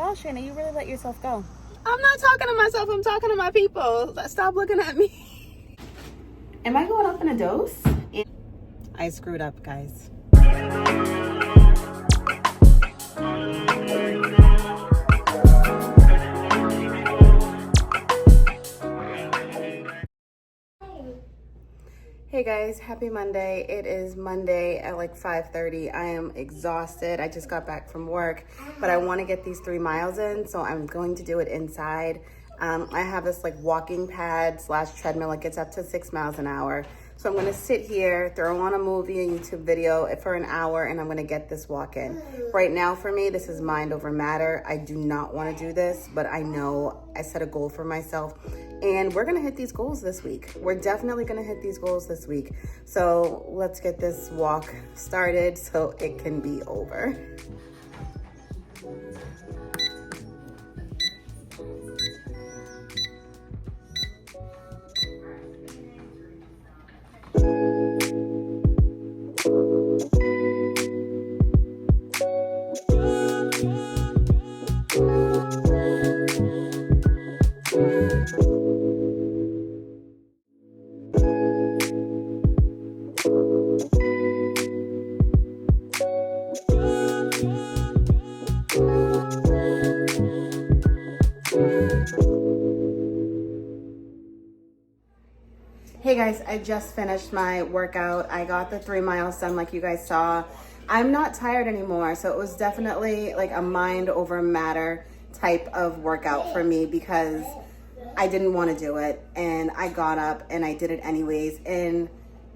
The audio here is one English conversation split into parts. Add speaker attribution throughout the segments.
Speaker 1: gosh, Shayna, you really let yourself go.
Speaker 2: I'm not talking to myself, I'm talking to my people. Stop looking at me. Am I going up in a dose? I screwed up, guys. Hey guys, happy Monday. It is Monday at like 5:30. I am exhausted. I just got back from work, but I want to get these 3 miles in, so I'm going to do it inside. I have this like walking pad / treadmill. It gets up to 6 miles an hour. So I'm going to sit here, throw on a movie, a YouTube video for an hour, and I'm going to get this walk in. Right now for me, this is mind over matter. I do not want to do this, but I know I set a goal for myself, and we're going to hit these goals this week. We're definitely going to hit these goals this week. So let's get this walk started so it can be over. Hey guys, I just finished my workout. I got the 3 miles done like you guys saw. I'm not tired anymore, so it was definitely like a mind over matter type of workout for me because I didn't want to do it, and I got up and I did it anyways. And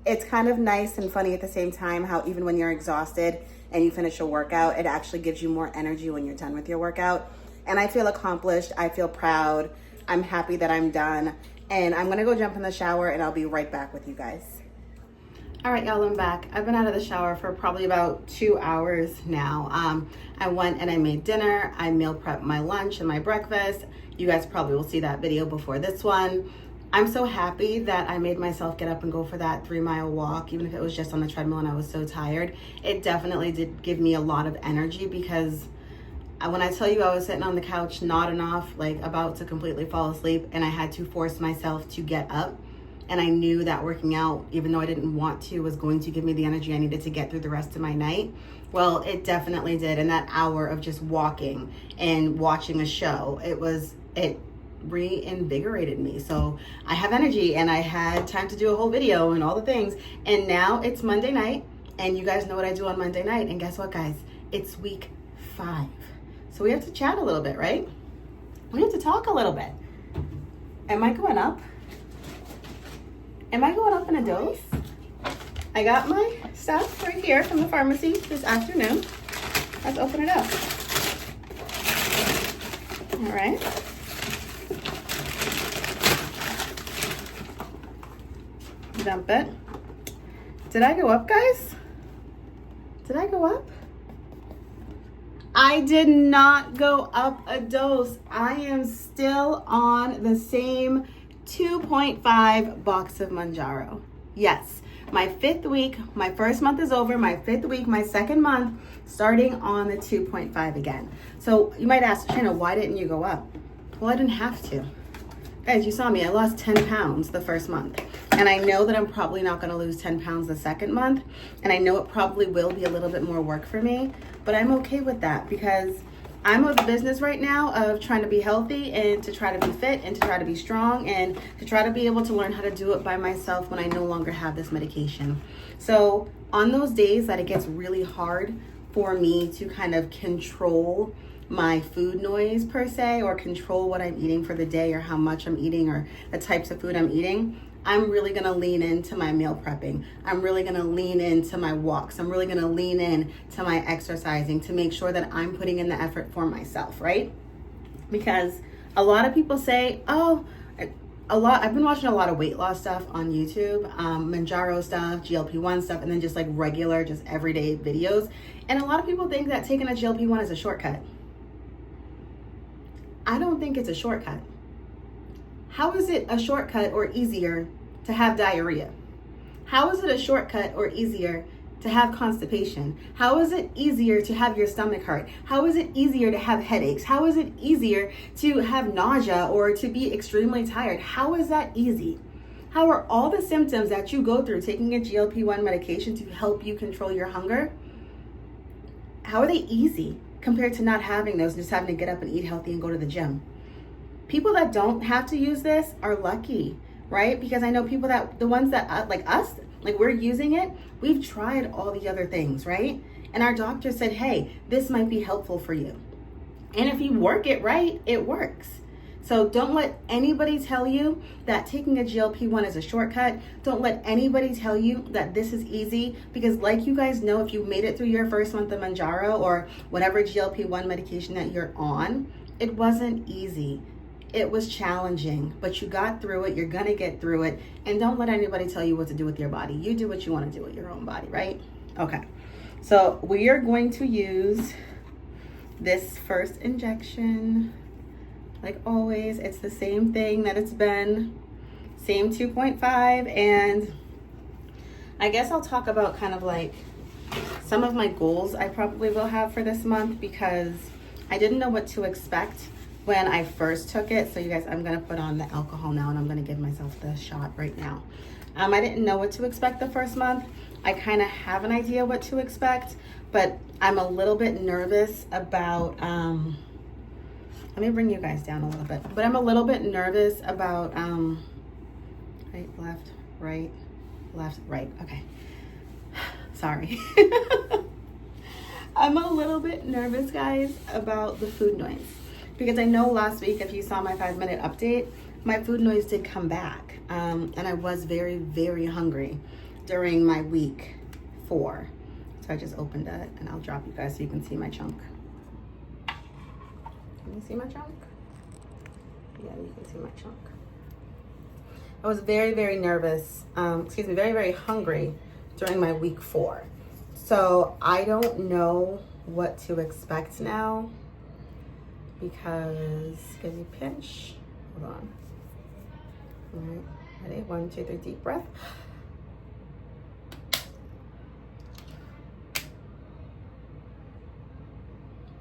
Speaker 2: it's kind of nice and funny at the same time how even when you're exhausted and you finish a workout, it actually gives you more energy when you're done with your workout. And I feel accomplished. I feel proud. I'm happy that I'm done. And I'm gonna go jump in the shower and I'll be right back with you guys. All right, y'all, I'm back. I've been out of the shower for probably about 2 hours now. I went and I made dinner. I meal prepped my lunch and my breakfast. You guys probably will see that video before this one. I'm so happy that I made myself get up and go for that 3 mile walk, even if it was just on the treadmill and I was so tired. It definitely did give me a lot of energy because when I tell you I was sitting on the couch nodding off, like about to completely fall asleep, and I had to force myself to get up, and I knew that working out, even though I didn't want to, was going to give me the energy I needed to get through the rest of my night. Well, it definitely did. And that hour of just walking and watching a show, it reinvigorated me. So I have energy and I had time to do a whole video and all the things. And now it's Monday night, and you guys know what I do on Monday night. And guess what, guys? It's week 5. So we have to chat a little bit, right? We have to talk a little bit. Am I going up? Am I going up in a dose? I got my stuff right here from the pharmacy this afternoon. Let's open it up. All right. Dump it. Did I go up, guys? Did I go up? I did not go up a dose. I am still on the same 2.5 box of Mounjaro. Yes, my 5th week, my first month is over, my 5th week, my 2nd month, starting on the 2.5 again. So you might ask, Shayna, why didn't you go up? Well, I didn't have to. Guys, you saw me, I lost 10 pounds the first month. And I know that I'm probably not gonna lose 10 pounds the 2nd month. And I know it probably will be a little bit more work for me, but I'm okay with that because I'm of the business right now of trying to be healthy and to try to be fit and to try to be strong and to try to be able to learn how to do it by myself when I no longer have this medication. So on those days that it gets really hard for me to kind of control my food noise per se, or control what I'm eating for the day or how much I'm eating or the types of food I'm eating, I'm really gonna lean into my meal prepping. I'm really gonna lean into my walks. I'm really gonna lean in to my exercising to make sure that I'm putting in the effort for myself, right? Because a lot of people say, oh, I've been watching a lot of weight loss stuff on YouTube, Mounjaro stuff, GLP-1 stuff, and then just like regular, just everyday videos. And a lot of people think that taking a GLP-1 is a shortcut. I don't think it's a shortcut. How is it a shortcut or easier to have diarrhea? How is it a shortcut or easier to have constipation? How is it easier to have your stomach hurt? How is it easier to have headaches? How is it easier to have nausea or to be extremely tired? How is that easy? How are all the symptoms that you go through taking a GLP-1 medication to help you control your hunger? How are they easy compared to not having those, just having to get up and eat healthy and go to the gym? People that don't have to use this are lucky, right? Because I know people that, the ones that like us, like we're using it, we've tried all the other things, right? And our doctor said, hey, this might be helpful for you. And if you work it right, it works. So don't let anybody tell you that taking a GLP-1 is a shortcut. Don't let anybody tell you that this is easy, because like you guys know, if you made it through your first month of Mounjaro or whatever GLP-1 medication that you're on, it wasn't easy. It was challenging, but you got through it. You're gonna get through it. And don't let anybody tell you what to do with your body. You do what you wanna do with your own body, right? Okay, so we are going to use this first injection. Like always, it's the same thing that it's been, same 2.5. And I guess I'll talk about kind of like some of my goals I probably will have for this month, because I didn't know what to expect when I first took it. So you guys, I'm gonna put on the alcohol now and I'm gonna give myself the shot right now. I didn't know what to expect the first month. I kind of have an idea what to expect, but I'm a little bit nervous about, let me bring you guys down a little bit, but I'm a little bit nervous about, right, left, right, okay. Sorry. I'm a little bit nervous, guys, about the food noise. Because I know last week, if you saw my 5-minute update, my food noise did come back. And I was very, very hungry during my week 4. So I just opened it and I'll drop you guys so you can see my chunk. Can you see my chunk? Yeah, you can see my chunk. I was very, very nervous, very, very hungry during my week 4. So I don't know what to expect now. Because, give me a pinch, hold on. All right, ready? 1, 2, 3, deep breath.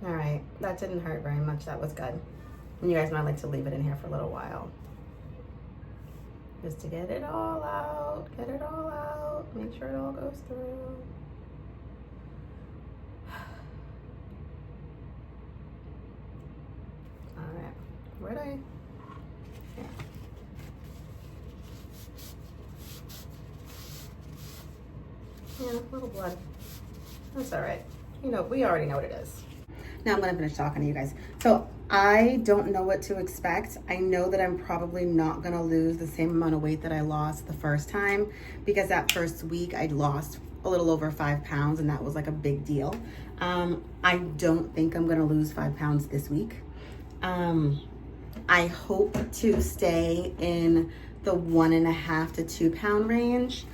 Speaker 2: All right, that didn't hurt very much, that was good. And you guys might like to leave it in here for a little while. Just to get it all out, make sure it all goes through. Ready? Yeah. Yeah, a little blood. That's all right. You know, we already know what it is. Now I'm gonna finish talking to you guys. So I don't know what to expect. I know that I'm probably not gonna lose the same amount of weight that I lost the first time, because that first week I lost a little over 5 pounds and that was like a big deal. I don't think I'm gonna lose 5 pounds this week. I hope to stay in the 1.5 to 2 pound range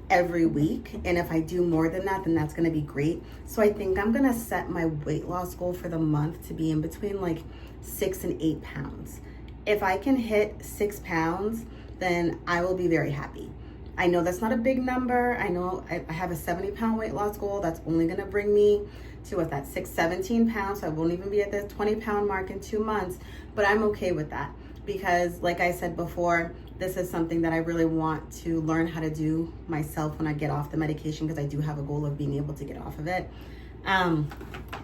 Speaker 2: every week. And if I do more than that, then that's gonna be great. So I think I'm gonna set my weight loss goal for the month to be in between like 6 and 8 pounds. If I can hit 6 pounds, then I will be very happy. I know that's not a big number. I know I have a 70-pound weight loss goal. That's only gonna bring me to what, that 17 pounds. So I won't even be at the 20-pound mark in 2 months, but I'm okay with that, because like I said before, this is something that I really want to learn how to do myself when I get off the medication, because I do have a goal of being able to get off of it. And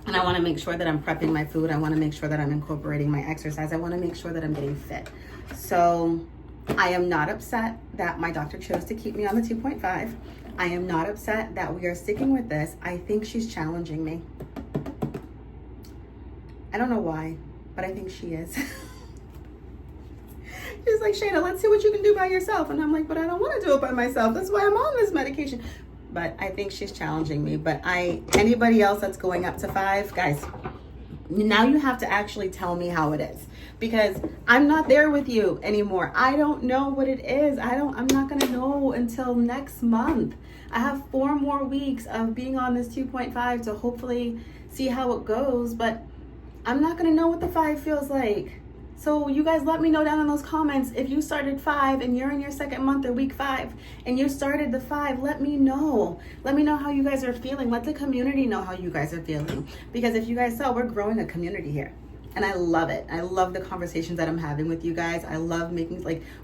Speaker 2: I wanna make sure that I'm prepping my food. I wanna make sure that I'm incorporating my exercise. I wanna make sure that I'm getting fit. So I am not upset that my doctor chose to keep me on the 2.5. I am not upset that we are sticking with this. I think she's challenging me. I don't know why, but I think she is. She's like, Shayna, let's see what you can do by yourself. And I'm like, but I don't want to do it by myself. That's why I'm on this medication. But I think she's challenging me. But anybody else that's going up to 5, guys, now you have to actually tell me how it is, because I'm not there with you anymore. I don't know what it is. I'm not gonna know until next month. I have 4 more weeks of being on this 2.5 to hopefully see how it goes, but I'm not gonna know what the 5 feels like. So you guys let me know down in those comments if you started 5 and you're in your second month or week 5 and you started the 5. Let me know. Let me know how you guys are feeling. Let the community know how you guys are feeling. Because if you guys saw, we're growing a community here. And I love it. I love the conversations that I'm having with you guys. I love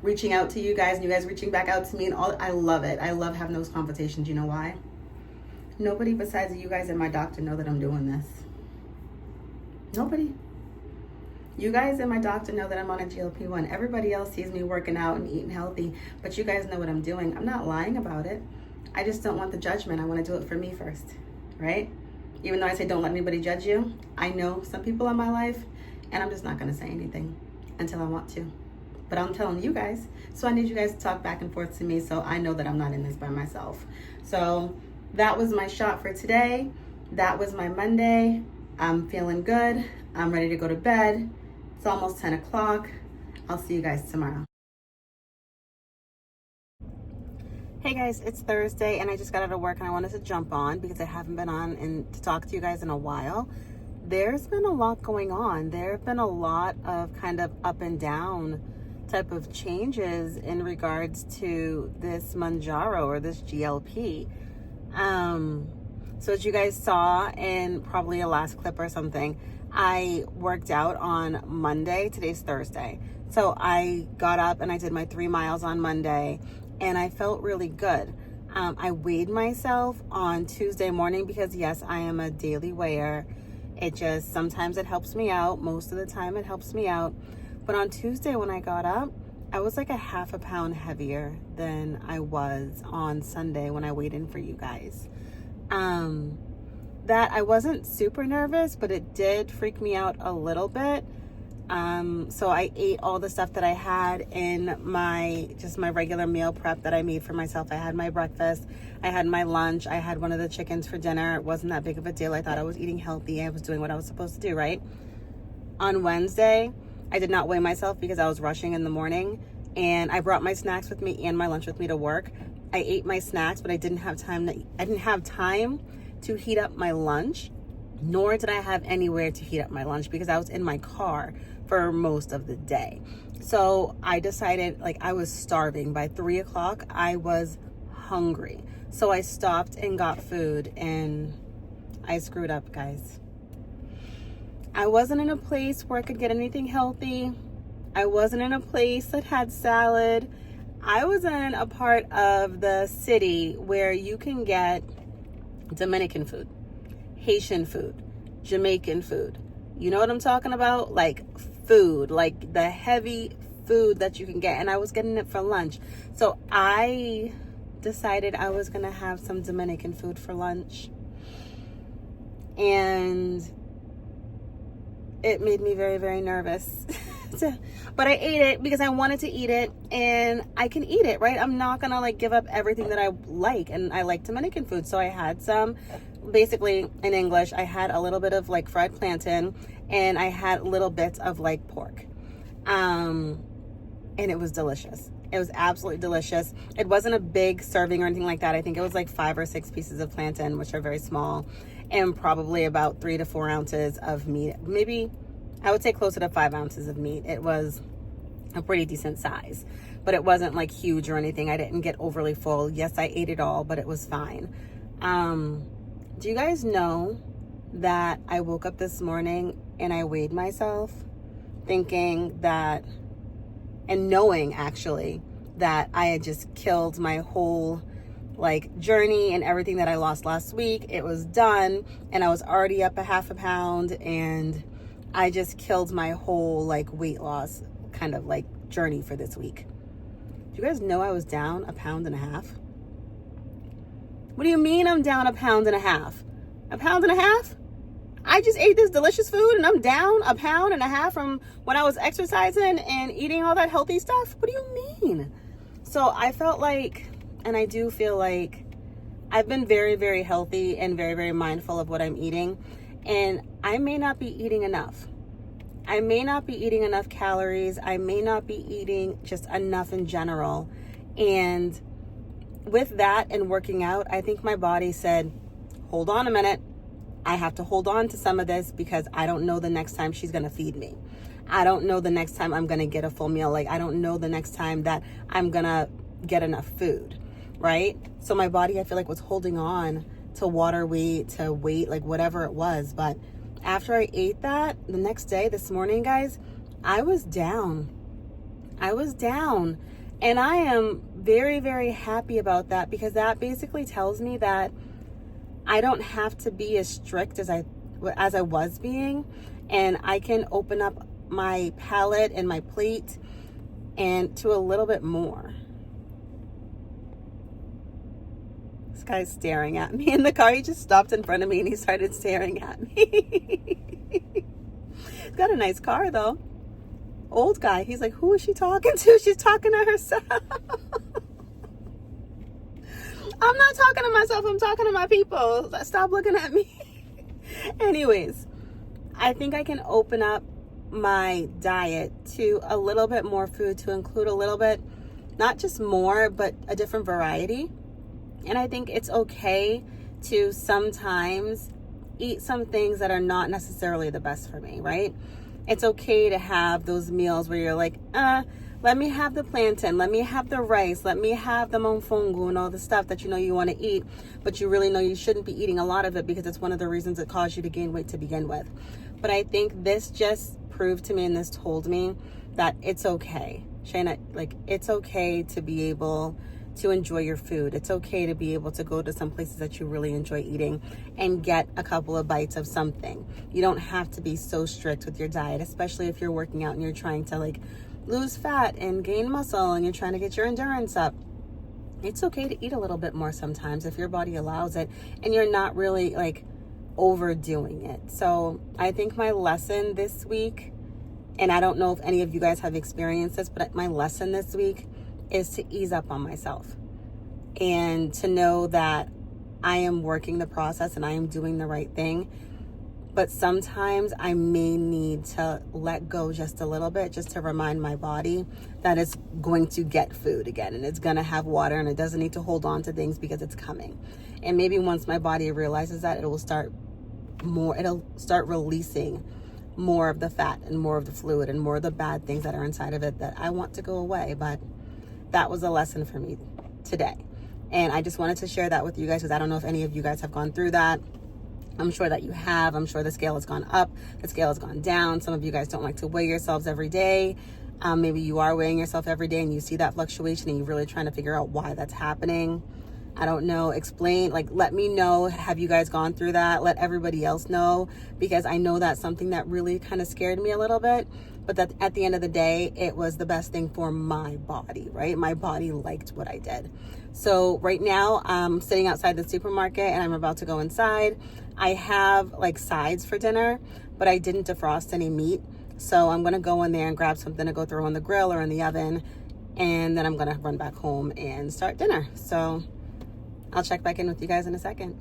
Speaker 2: reaching out to you guys and you guys reaching back out to me and all. I love it. I love having those conversations. You know why? Nobody besides you guys and my doctor know that I'm doing this. Nobody. You guys and my doctor know that I'm on a GLP-1. Everybody else sees me working out and eating healthy, but you guys know what I'm doing. I'm not lying about it. I just don't want the judgment. I want to do it for me first, right? Even though I say don't let anybody judge you, I know some people in my life, and I'm just not going to say anything until I want to. But I'm telling you guys, so I need you guys to talk back and forth to me so I know that I'm not in this by myself. So that was my shot for today. That was my Monday. I'm feeling good. I'm ready to go to bed. It's almost 10 o'clock. I'll see you guys tomorrow. Hey guys, it's Thursday and I just got out of work and I wanted to jump on because I haven't been on and to talk to you guys in a while. There's been a lot going on. There have been a lot of kind of up and down type of changes in regards to this Mounjaro or this GLP. So as you guys saw in probably a last clip or something, I worked out on Monday. Today's Thursday. So I got up and I did my 3 miles on Monday and I felt really good. I weighed myself on Tuesday morning because yes, I am a daily weigher. It just, sometimes it helps me out. Most of the time it helps me out. But on Tuesday when I got up, I was like a half a pound heavier than I was on Sunday when I weighed in for you guys. That I wasn't super nervous, but it did freak me out a little bit. So I ate all the stuff that I had in my regular meal prep that I made for myself. I had my breakfast, I had my lunch, I had one of the chickens for dinner. It wasn't that big of a deal. I thought I was eating healthy. I was doing what I was supposed to do, right? On Wednesday, I did not weigh myself because I was rushing in the morning and I brought my snacks with me and my lunch with me to work. I ate my snacks, but I didn't have time to heat up my lunch, nor did I have anywhere to heat up my lunch because I was in my car for most of the day. So I decided, I was starving. By 3 o'clock, I was hungry. So I stopped and got food and I screwed up, guys. I wasn't in a place where I could get anything healthy. I wasn't in a place that had salad. I was in a part of the city where you can get Dominican food, Haitian food, Jamaican food. You know what I'm talking about? Like food, like the heavy food that you can get. And I was getting it for lunch. So I decided I was going to have some Dominican food for lunch. And it made me very, very nervous. But I ate it because I wanted to eat it and I can eat it, right? I'm not gonna give up everything that I like, and I like Dominican food. So I had some, basically in English, I had a little bit of fried plantain and I had little bits of pork. And it was delicious. It was absolutely delicious. It wasn't a big serving or anything like that. I think it was 5 or 6 pieces of plantain, which are very small, and probably about 3 to 4 ounces of meat. Maybe I would say closer to 5 ounces of meat. It was a pretty decent size, but it wasn't huge or anything. I didn't get overly full. Yes, I ate it all, but it was fine. Do you guys know that I woke up this morning and I weighed myself thinking that, and knowing actually that I had just killed my whole journey and everything that I lost last week. It was done and I was already up a half a pound and I just killed my whole weight loss kind of journey for this week. Do you guys know I was down 1.5 pounds? What do you mean I'm down 1.5 pounds? 1.5 pounds? I just ate this delicious food and I'm down 1.5 pounds from when I was exercising and eating all that healthy stuff? What do you mean? So I felt and I do feel I've been very, very healthy and very, very mindful of what I'm eating. And I may not be eating enough. I may not be eating enough calories. I may not be eating just enough in general. And with that and working out, I think my body said, hold on a minute. I have to hold on to some of this because I don't know the next time she's going to feed me. I don't know the next time I'm gonna get a full meal. Like, I don't know the next time that I'm gonna get enough food, right? So my body, I feel like, was holding on to water weight, to weight, like whatever it was. But after I ate that, the next day, this morning, guys, I was down. And I am very, very happy about that, because that basically tells me that I don't have to be as strict as I was being, and I can open up my palate and my plate and to a little bit more. This guy's staring at me in the car. He just stopped in front of me and he started staring at me. He's got a nice car though. Old guy. He's like, who is she talking to? She's talking to herself. I'm not talking to myself. I'm talking to my people. Stop looking at me. Anyways, I think I can open up my diet to a little bit more food, to include a little bit, not just more, but a different variety. And I think it's okay to sometimes eat some things that are not necessarily the best for me, right? It's okay to have those meals where you're like, let me have the plantain, let me have the rice, let me have the mofongo and all the stuff that you know you want to eat, but you really know you shouldn't be eating a lot of it, because it's one of the reasons it caused you to gain weight to begin with. But I think this just proved to me, and this told me that it's okay, Shayna, like, it's okay to be able to enjoy your food. It's okay to be able to go to some places that you really enjoy eating and get a couple of bites of something. You don't have to be so strict with your diet, especially if you're working out and you're trying to like lose fat and gain muscle and you're trying to get your endurance up. It's okay to eat a little bit more sometimes if your body allows it and you're not really like overdoing it. So I think my lesson this week, and I don't know if any of you guys have experienced this, but my lesson this week is to ease up on myself and to know that I am working the process and I am doing the right thing. But sometimes I may need to let go just a little bit, just to remind my body that it's going to get food again and it's going to have water and it doesn't need to hold on to things because it's coming. And maybe once my body realizes that, it'll start releasing more of the fat and more of the fluid and more of the bad things that are inside of it that I want to go away. But that was a lesson for me today. And I just wanted to share that with you guys, because I don't know if any of you guys have gone through that. I'm sure that you have. I'm sure the scale has gone up. The scale has gone down. Some of you guys don't like to weigh yourselves every day. Maybe you are weighing yourself every day and you see that fluctuation and you're really trying to figure out why that's happening. I don't know. Explain, like, let me know. Have you guys gone through that? Let everybody else know, because I know that's something that really kind of scared me a little bit. But that at the end of the day, it was the best thing for my body, right? My body liked what I did. So right now I'm sitting outside the supermarket and I'm about to go inside. I have like sides for dinner, but I didn't defrost any meat. So I'm going to go in there and grab something to go throw in the grill or in the oven. And then I'm going to run back home and start dinner. So I'll check back in with you guys in a second.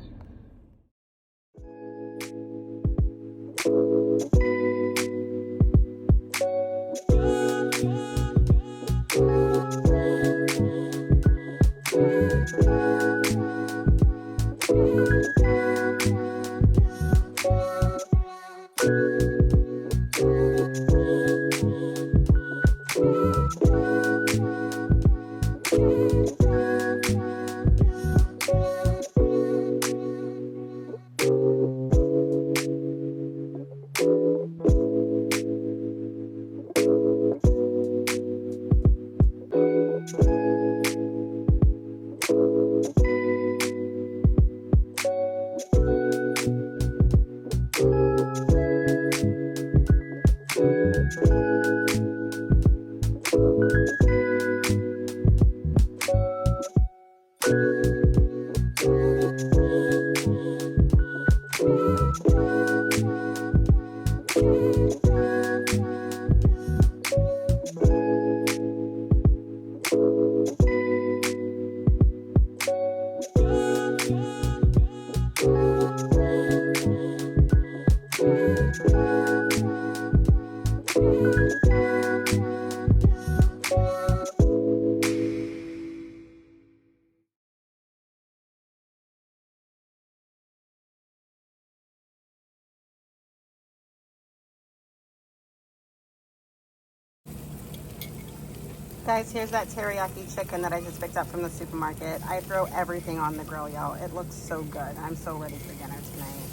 Speaker 2: Guys, here's that teriyaki chicken that I just picked up from the supermarket. I throw everything on the grill, y'all. It looks so good. I'm so ready for dinner tonight.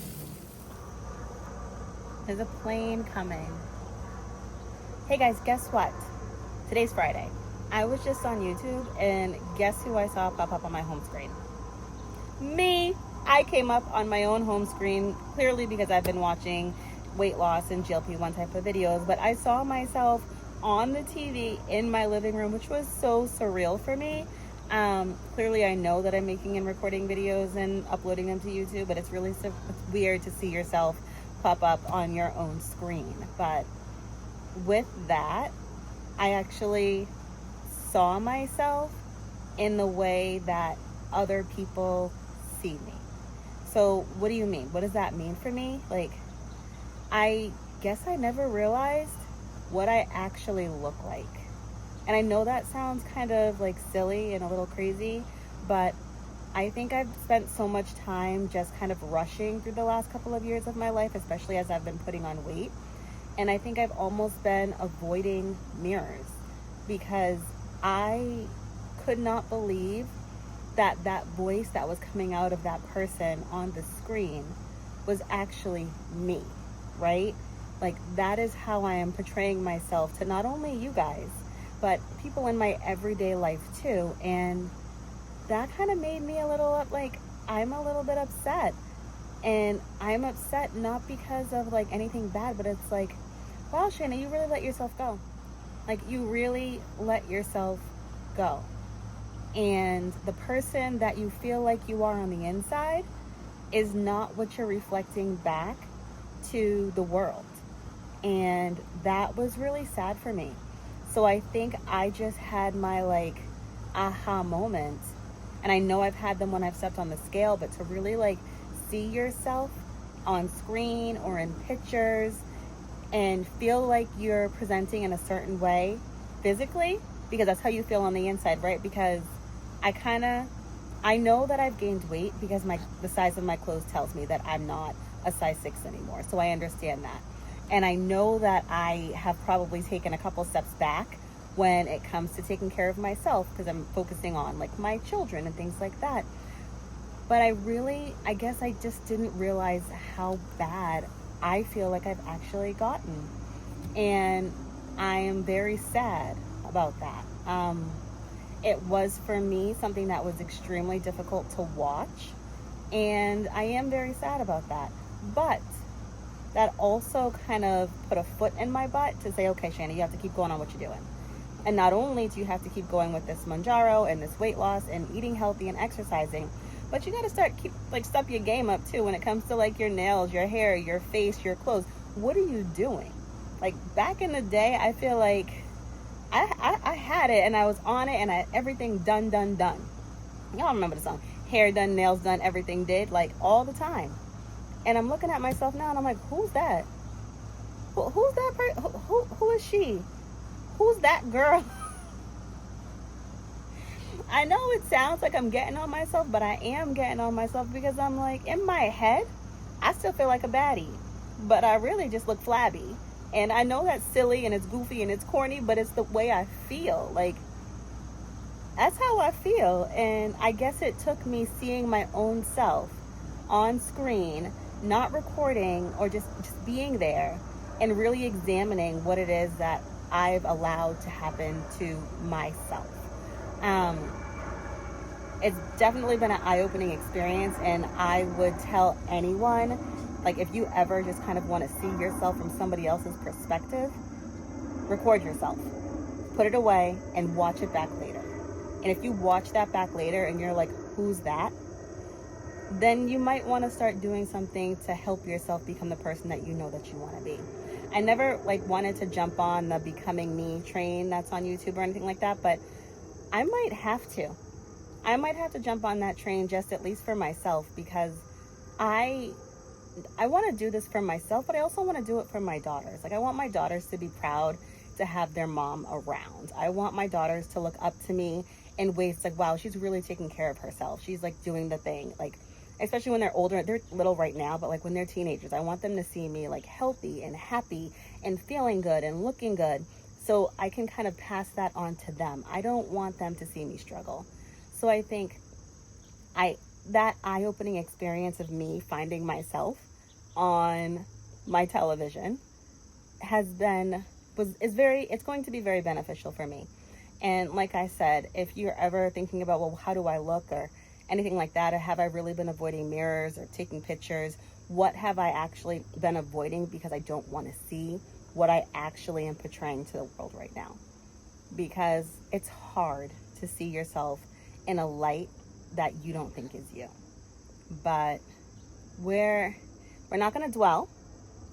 Speaker 2: There's a plane coming. Hey guys, guess what? Today's Friday. I was just on YouTube and guess who I saw pop up on my home screen? Me! I came up on my own home screen, clearly because I've been watching weight loss and GLP-1 type of videos, but I saw myself on the TV in my living room, which was so surreal for me. Clearly I know that I'm making and recording videos and uploading them to YouTube, but it's really it's weird to see yourself pop up on your own screen. But with that, I actually saw myself in the way that other people see me. So what do you mean? What does that mean for me? Like, I guess I never realized what I actually look like. And I know that sounds kind of like silly and a little crazy, but I think I've spent so much time just kind of rushing through the last couple of years of my life, especially as I've been putting on weight. And I think I've almost been avoiding mirrors because I could not believe that that voice that was coming out of that person on the screen was actually me, right? Like, that is how I am portraying myself to not only you guys, but people in my everyday life too. And that kind of made me a little, like, I'm a little bit upset. And I'm upset not because of like anything bad, but it's like, wow, Shanna, you really let yourself go. Like, you really let yourself go. And the person that you feel like you are on the inside is not what you're reflecting back to the world. And that was really sad for me. So I think I just had my like aha moment. And I know I've had them when I've stepped on the scale, but to really like see yourself on screen or in pictures and feel like you're presenting in a certain way physically, because that's how you feel on the inside, right? Because I know that I've gained weight because the size of my clothes tells me that I'm not a size 6 anymore. So I understand that. And I know that I have probably taken a couple steps back when it comes to taking care of myself because I'm focusing on like my children and things like that. But I guess I just didn't realize how bad I feel like I've actually gotten. And I am very sad about that. It was for me something that was extremely difficult to watch. And I am very sad about that. But that also kind of put a foot in my butt to say, okay, Shanna, you have to keep going on what you're doing. And not only do you have to keep going with this Mounjaro and this weight loss and eating healthy and exercising, but you got to step your game up too when it comes to like your nails, your hair, your face, your clothes. What are you doing? Like back in the day, I feel like I had it and I was on it and everything done. Y'all remember the song? Hair done, nails done, everything did, like all the time. And I'm looking at myself now and I'm like, who's that? Who's that person? Who is she? Who's that girl? I know it sounds like I'm getting on myself, but I am getting on myself because I'm like, in my head, I still feel like a baddie, but I really just look flabby. And I know that's silly and it's goofy and it's corny, but it's the way I feel. Like, that's how I feel. And I guess it took me seeing my own self on screen, not recording or just being there and really examining what it is that I've allowed to happen to myself. It's definitely been an eye-opening experience, and I would tell anyone, like, if you ever just kind of want to see yourself from somebody else's perspective, record yourself, put it away, and watch it back later. And if you watch that back later and you're like, who's that? Then you might want to start doing something to help yourself become the person that you know that you want to be. I never wanted to jump on the Becoming Me train that's on YouTube or anything like that, but I might have to. I might have to jump on that train just at least for myself, because I want to do this for myself, but I also want to do it for my daughters. Like, I want my daughters to be proud to have their mom around. I want my daughters to look up to me in ways like, wow, she's really taking care of herself. She's like doing the thing. Like, especially when they're older, they're little right now, but like when they're teenagers, I want them to see me like healthy and happy and feeling good and looking good. so I can kind of pass that on to them. I don't want them to see me struggle. So I think that eye-opening experience of me finding myself on my television it's going to be very beneficial for me. And like I said, if you're ever thinking about, well, how do I look or anything like that, or have I really been avoiding mirrors or taking pictures? What have I actually been avoiding because I don't want to see what I actually am portraying to the world right now? Because it's hard to see yourself in a light that you don't think is you. But we're not going to dwell.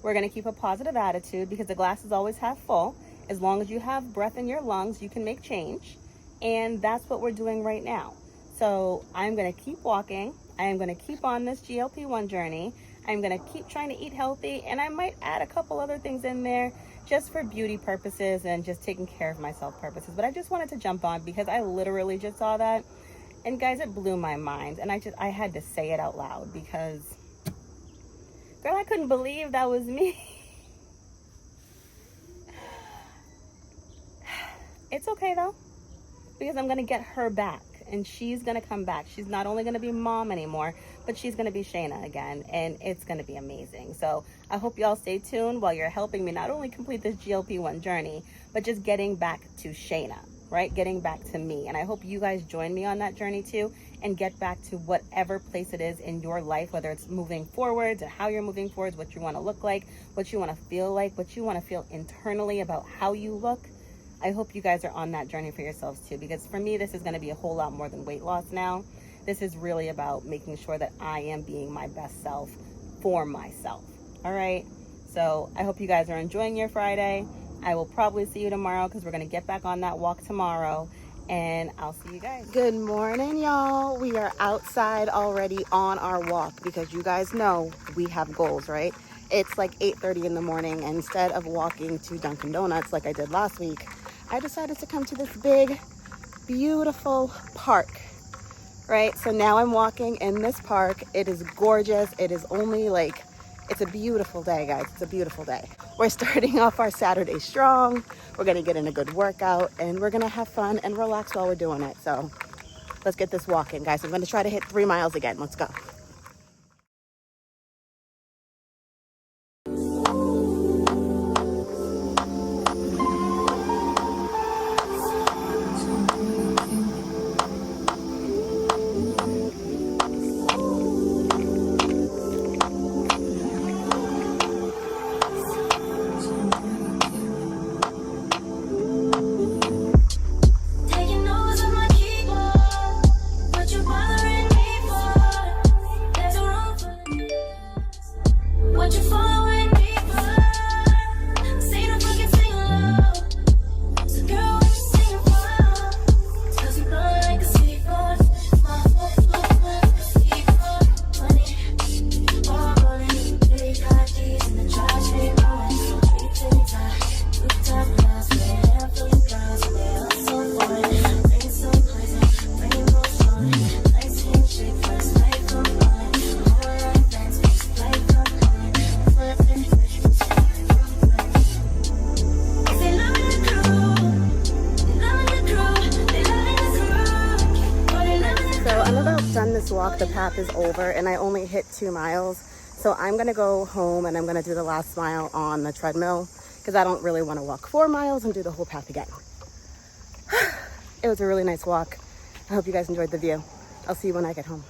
Speaker 2: We're going to keep a positive attitude because the glass is always half full. As long as you have breath in your lungs, you can make change. And that's what we're doing right now. So I'm going to keep walking. I am going to keep on this GLP-1 journey. I'm going to keep trying to eat healthy. And I might add a couple other things in there just for beauty purposes and just taking care of myself purposes. But I just wanted to jump on because I literally just saw that. And guys, it blew my mind. And I had to say it out loud because, girl, I couldn't believe that was me. It's okay though, because I'm going to get her back and she's going to come back. She's not only going to be mom anymore, but she's going to be Shayna again, and it's going to be amazing. So I hope you all stay tuned while you're helping me not only complete this GLP-1 journey, but just getting back to Shayna, right? Getting back to me. And I hope you guys join me on that journey too and get back to whatever place it is in your life, whether it's moving forwards and how you're moving forwards, what you want to look like, what you want to feel like, what you want to feel internally about how you look. I hope you guys are on that journey for yourselves too, because for me, this is going to be a whole lot more than weight loss now. This is really about making sure that I am being my best self for myself. All right. So I hope you guys are enjoying your Friday. I will probably see you tomorrow because we're going to get back on that walk tomorrow, and I'll see you guys. Good morning, y'all. We are outside already on our walk because you guys know we have goals, right? It's like 8:30 in the morning. And instead of walking to Dunkin' Donuts like I did last week, I decided to come to this big, beautiful park, right? So now I'm walking in this park. It is gorgeous. It is only like, it's a beautiful day, guys. It's a beautiful day. We're starting off our Saturday strong. We're gonna get in a good workout and we're gonna have fun and relax while we're doing it. So let's get this walking, guys. I'm gonna try to hit 3 miles again. Let's go. Walk, the path is over and I only hit 2 miles, so I'm gonna go home and I'm gonna do the last mile on the treadmill because I don't really want to walk 4 miles and do the whole path again. It was a really nice walk. I hope you guys enjoyed the view. I'll see you when I get home.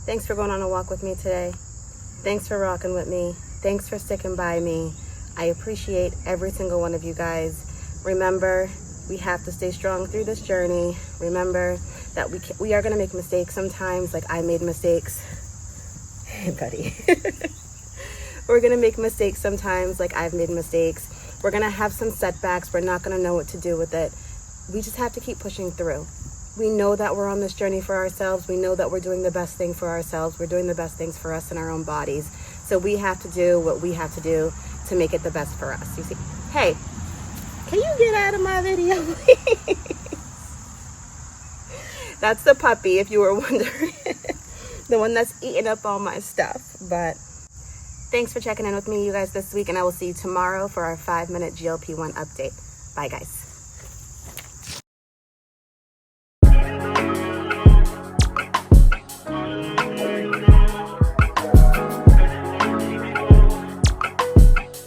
Speaker 2: Thanks for going on a walk with me today. Thanks for rocking with me. Thanks for sticking by me. I appreciate every single one of you guys. Remember, we have to stay strong through this journey. Remember that we are going to make mistakes sometimes. Like I made mistakes. Hey, buddy. We're going to make mistakes sometimes. Like I've made mistakes. We're going to have some setbacks. We're not going to know what to do with it. We just have to keep pushing through. We know that we're on this journey for ourselves. We know that we're doing the best thing for ourselves. We're doing the best things for us in our own bodies. So we have to do what we have to do to make it the best for us. You see? Hey, can you get out of my video, please? That's the puppy, if you were wondering. The one that's eating up all my stuff. But thanks for checking in with me, you guys, this week. And I will see you tomorrow for our 5-minute GLP-1 update. Bye, guys.